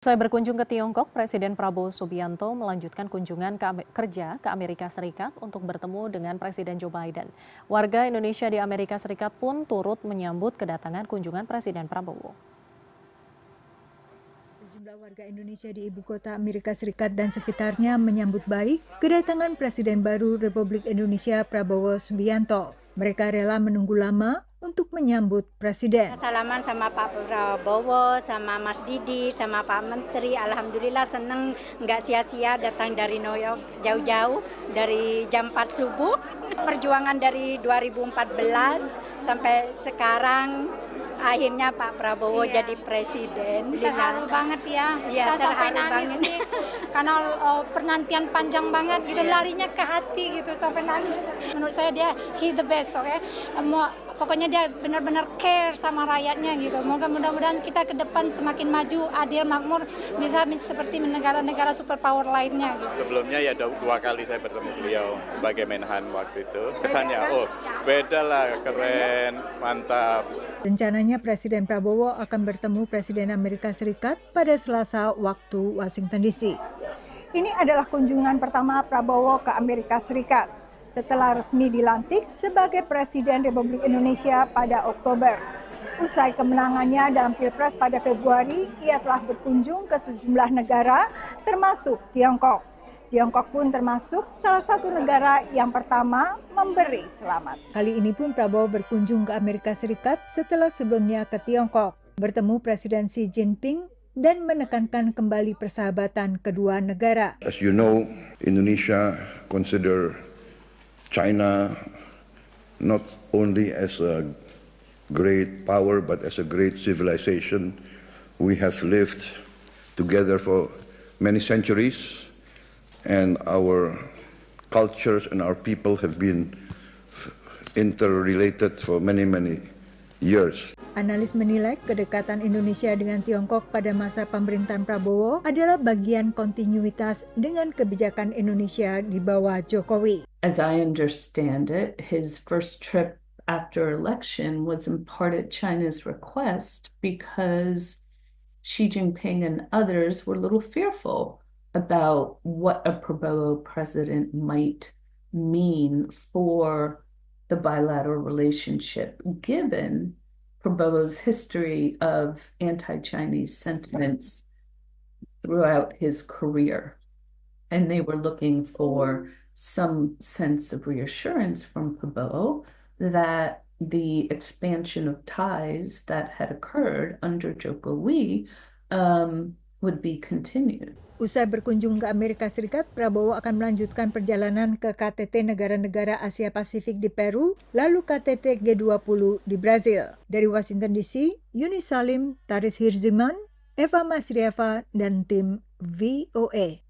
Saya berkunjung ke Tiongkok, Presiden Prabowo Subianto melanjutkan kunjungan kerja ke Amerika Serikat untuk bertemu dengan Presiden Joe Biden. Warga Indonesia di Amerika Serikat pun turut menyambut kedatangan kunjungan Presiden Prabowo. Sejumlah warga Indonesia di ibu kota Amerika Serikat dan sekitarnya menyambut baik kedatangan Presiden baru Republik Indonesia Prabowo Subianto. Mereka rela menunggu lama untuk menyambut Presiden. Salaman sama Pak Prabowo, sama Mas Didi, sama Pak Menteri. Alhamdulillah seneng, nggak sia-sia datang dari New York jauh-jauh, dari jam 4 subuh. Perjuangan dari 2014 sampai sekarang, akhirnya Pak Prabowo jadi presiden. Terharu banget ya, kita sampai nangis nih, karena penantian panjang banget gitu, larinya ke hati gitu sampai nangis. Menurut saya dia the best, oke? Pokoknya dia benar-benar care sama rakyatnya gitu. Mudah-mudahan kita ke depan semakin maju, adil, makmur, bisa seperti negara-negara superpower lainnya. Gitu. Sebelumnya ya 2 kali saya bertemu beliau sebagai Menhan waktu itu. Kesannya, beda lah, keren, mantap. Rencananya Presiden Prabowo akan bertemu Presiden Amerika Serikat pada Selasa waktu Washington DC. Ini adalah kunjungan pertama Prabowo ke Amerika Serikat setelah resmi dilantik sebagai Presiden Republik Indonesia pada Oktober. Usai kemenangannya dalam Pilpres pada Februari, ia telah berkunjung ke sejumlah negara termasuk Tiongkok. Tiongkok pun termasuk salah satu negara yang pertama memberi selamat. Kali ini pun Prabowo berkunjung ke Amerika Serikat setelah sebelumnya ke Tiongkok, bertemu Presiden Xi Jinping dan menekankan kembali persahabatan kedua negara. As you know, Indonesia consider China not only as a great power but as a great civilization. We have lived together for many centuries and our cultures and our people have been interrelated for many years. Analis menilai kedekatan Indonesia dengan Tiongkok pada masa pemerintahan Prabowo adalah bagian kontinuitas dengan kebijakan Indonesia di bawah Jokowi. As I understand it, his first trip after election was in part at China's request because Xi Jinping and others were a little fearful about what a Prabowo president might mean for the bilateral relationship, given Prabowo's history of anti-Chinese sentiments throughout his career. And they were looking for some sense of reassurance from Prabowo that the expansion of ties that had occurred under Jokowi would be continued. Usai berkunjung ke Amerika Serikat, Prabowo akan melanjutkan perjalanan ke KTT negara-negara Asia Pasifik di Peru, lalu KTT G20 di Brazil. Dari Washington DC, Yuni Salim, Taris Hirziman, Eva Masrieva, dan tim VOA.